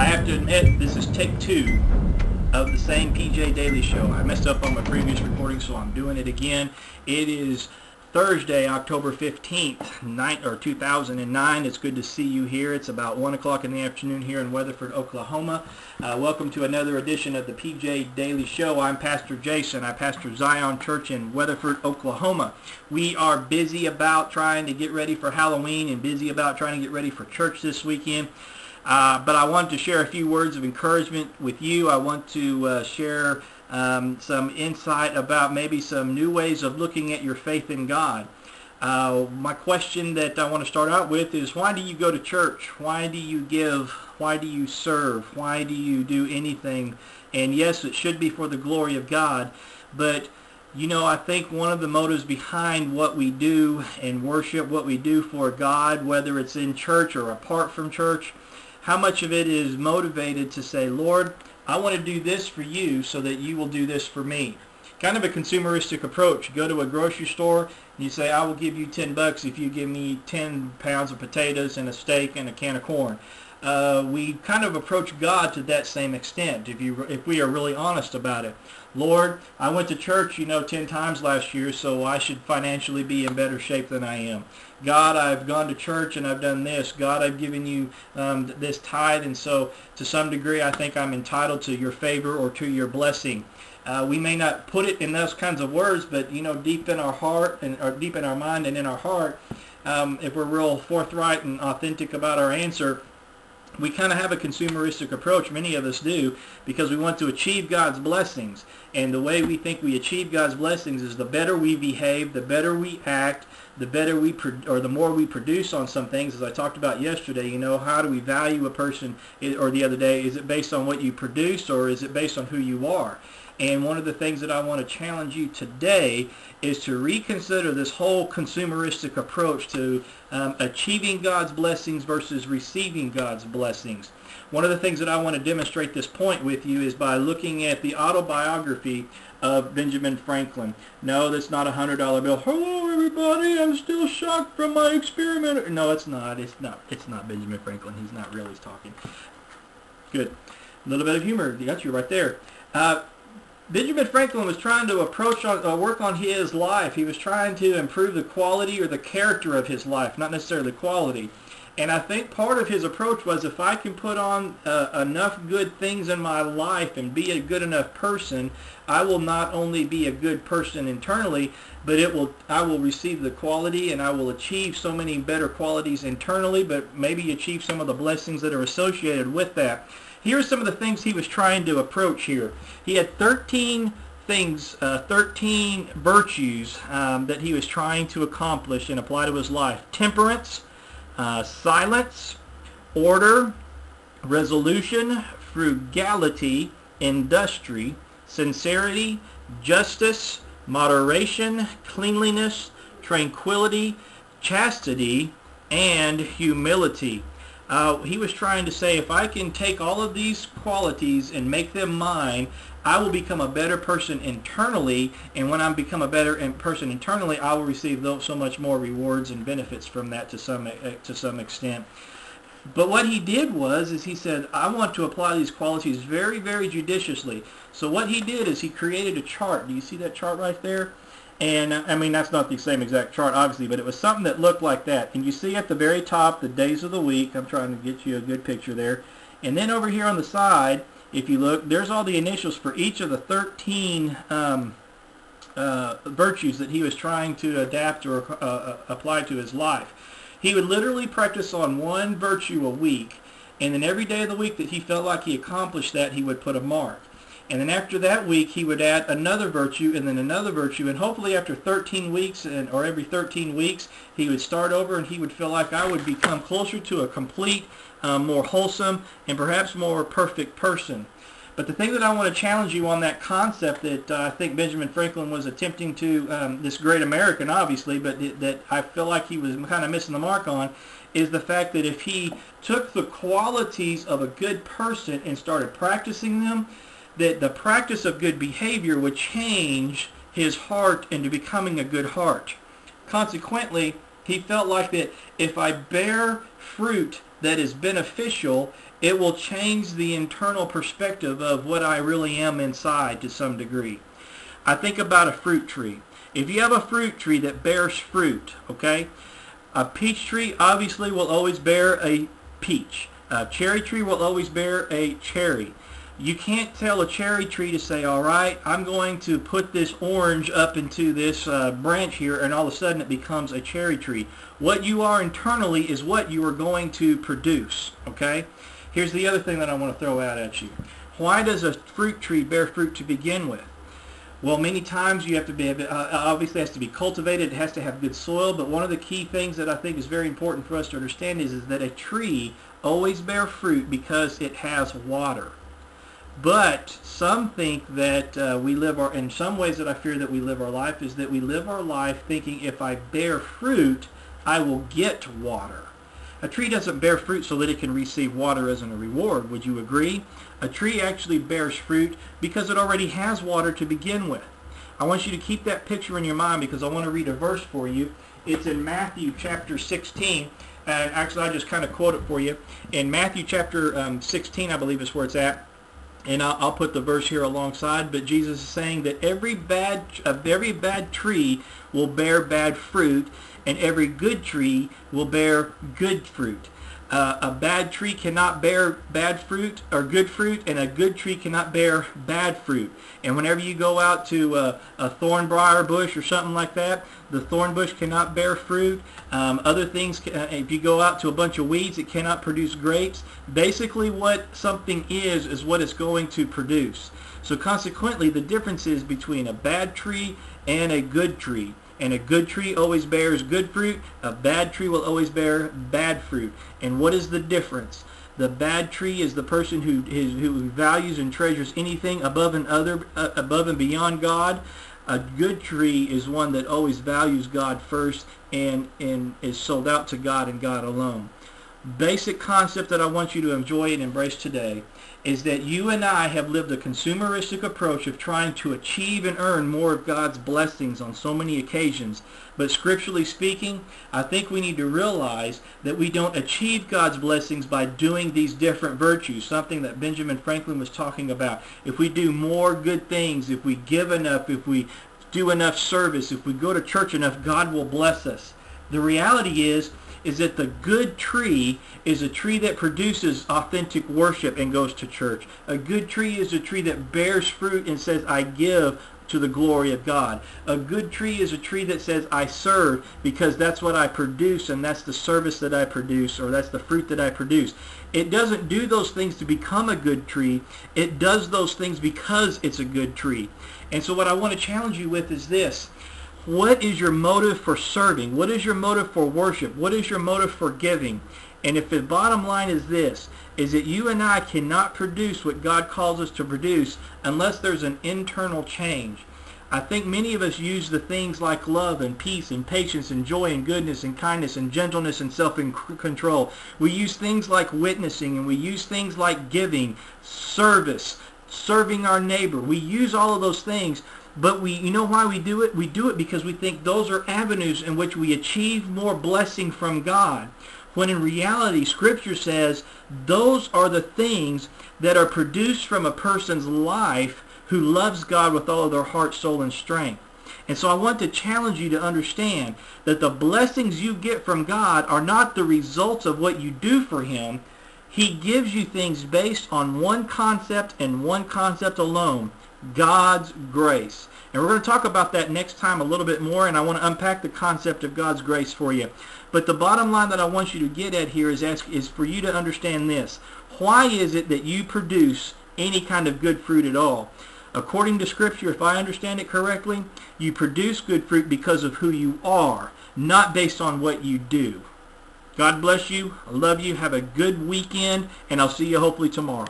I have to admit, this is take 2 of the same PJ Daily Show. I messed up on my previous recording, so I'm doing it again. It is Thursday, October 15th, 2009. It's good to see you here. It's about 1 o'clock in the afternoon here in Weatherford, Oklahoma. Welcome to another edition of the PJ Daily Show. I'm Pastor Jason. I pastor Zion Church in Weatherford, Oklahoma. We are busy about trying to get ready for Halloween and busy about trying to get ready for church this weekend. But I want to share a few words of encouragement with you. I want to share some insight about maybe some new ways of looking at your faith in God. My question that I want to start out with is, why do you go to church? Why do you give? Why do you serve? Why do you do anything? And yes, it should be for the glory of God, but you know, I think one of the motives behind what we do and worship, what we do for God, whether it's in church or apart from church, how much of it is motivated to say, Lord, I want to do this for you so that you will do this for me. Kind of a consumeristic approach. You go to a grocery store and you say, I will give you $10 if you give me 10 pounds of potatoes and a steak and a can of corn. We kind of approach God to that same extent, if we are really honest about it. Lord, I went to church, 10 times last year, so I should financially be in better shape than I am. God, I've gone to church and I've done this. God, I've given you this tithe, and so to some degree I think I'm entitled to your favor or to your blessing. We may not put it in those kinds of words, but deep in our heart or deep in our mind and in our heart, if we're real forthright and authentic about our answer, we kind of have a consumeristic approach, many of us do, because we want to achieve God's blessings. And the way we think we achieve God's blessings is the better we behave, the better we act, the better the more we produce on some things. As I talked about yesterday, how do we value a person, or the other day, is it based on what you produce or is it based on who you are? And one of the things that I want to challenge you today is to reconsider this whole consumeristic approach to achieving God's blessings versus receiving God's blessings. One of the things that I want to demonstrate this point with you is by looking at the autobiography of Benjamin Franklin. No, that's not a $100 bill. Hello, everybody. I'm still shocked from my experiment. No, it's not. It's not Benjamin Franklin. He's not really talking. Good. A little bit of humor. Got you right there. Benjamin Franklin was trying to work on his life. He was trying to improve the quality or the character of his life, not necessarily the quality. And I think part of his approach was, if I can put on enough good things in my life and be a good enough person, I will not only be a good person internally, but I will receive the quality and I will achieve so many better qualities internally, but maybe achieve some of the blessings that are associated with that. Here are some of the things he was trying to approach here. He had 13 things, 13 virtues that he was trying to accomplish and apply to his life. Temperance, silence, order, resolution, frugality, industry, sincerity, justice, moderation, cleanliness, tranquility, chastity, and humility. He was trying to say, if I can take all of these qualities and make them mine, I will become a better person internally, and when I become a better person internally, I will receive so much more rewards and benefits from that to some extent. But what he did is he said, I want to apply these qualities very, very judiciously. So what he did is he created a chart. Do you see that chart right there? And I mean, that's not the same exact chart, obviously, but it was something that looked like that. And you see at the very top the days of the week. I'm trying to get you a good picture there. And then over here on the side, if you look, there's all the initials for each of the 13 virtues that he was trying to adapt or apply to his life. He would literally practice on one virtue a week, and then every day of the week that he felt like he accomplished that, he would put a mark. And then after that week, he would add another virtue and then another virtue. And hopefully after 13 weeks or every 13 weeks, he would start over and he would feel like I would become closer to a complete, more wholesome, and perhaps more perfect person. But the thing that I want to challenge you on that concept that I think Benjamin Franklin was attempting to, this great American obviously, but that I feel like he was kind of missing the mark on, is the fact that if he took the qualities of a good person and started practicing them, that the practice of good behavior would change his heart into becoming a good heart. Consequently, he felt like that if I bear fruit that is beneficial, it will change the internal perspective of what I really am inside to some degree. I think about a fruit tree. If you have a fruit tree that bears fruit, okay, a peach tree obviously will always bear a peach. A cherry tree will always bear a cherry. You can't tell a cherry tree to say, all right, I'm going to put this orange up into this branch here, and all of a sudden it becomes a cherry tree. What you are internally is what you are going to produce, okay? Here's the other thing that I want to throw out at you. Why does a fruit tree bear fruit to begin with? Well, many times you have to be, obviously it has to be cultivated, it has to have good soil, but one of the key things that I think is very important for us to understand is that a tree always bears fruit because it has water. But some think that in some ways that I fear that we live our life is that we live our life thinking if I bear fruit, I will get water. A tree doesn't bear fruit so that it can receive water as a reward. Would you agree? A tree actually bears fruit because it already has water to begin with. I want you to keep that picture in your mind because I want to read a verse for you. It's in Matthew chapter 16. And actually, I just kind of quote it for you. In Matthew chapter 16, I believe is where it's at. And I'll put the verse here alongside, but Jesus is saying that every bad tree will bear bad fruit, and every good tree will bear good fruit. A bad tree cannot bear bad fruit or good fruit, and a good tree cannot bear bad fruit. And whenever you go out to a thorn briar bush or something like that, the thorn bush cannot bear fruit. Other things, if you go out to a bunch of weeds, it cannot produce grapes. Basically what something is what it's going to produce. So consequently, the difference is between a bad tree and a good tree. And a good tree always bears good fruit. A bad tree will always bear bad fruit. And what is the difference? The bad tree is the person who values and treasures anything above and beyond God. A good tree is one that always values God first and is sold out to God and God alone. Basic concept that I want you to enjoy and embrace today is that you and I have lived a consumeristic approach of trying to achieve and earn more of God's blessings on so many occasions. But scripturally speaking, I think we need to realize that we don't achieve God's blessings by doing these different virtues, something that Benjamin Franklin was talking about. If we do more good things, if we give enough, if we do enough service, if we go to church enough, God will bless us. The reality is that the good tree is a tree that produces authentic worship and goes to church. A good tree is a tree that bears fruit and says, I give to the glory of God. A good tree is a tree that says, I serve because that's what I produce and that's the service that I produce, or that's the fruit that I produce. It doesn't do those things to become a good tree. It does those things because it's a good tree. And so what I want to challenge you with is this. What is your motive for serving? What is your motive for worship? What is your motive for giving? And if the bottom line is this, is that you and I cannot produce what God calls us to produce unless there's an internal change. I think many of us use the things like love and peace and patience and joy and goodness and kindness and gentleness and self-control. We use things like witnessing, and we use things like giving, service, serving our neighbor. We use all of those things. But you know why we do it? We do it because we think those are avenues in which we achieve more blessing from God. When in reality, Scripture says those are the things that are produced from a person's life who loves God with all of their heart, soul, and strength. And so I want to challenge you to understand that the blessings you get from God are not the results of what you do for Him. He gives you things based on one concept and one concept alone. God's grace. And we're going to talk about that next time a little bit more, and I want to unpack the concept of God's grace for you. But the bottom line that I want you to get at here is for you to understand this. Why is it that you produce any kind of good fruit at all? According to Scripture, if I understand it correctly, you produce good fruit because of who you are, not based on what you do. God bless you. I love you. Have a good weekend, and I'll see you hopefully tomorrow.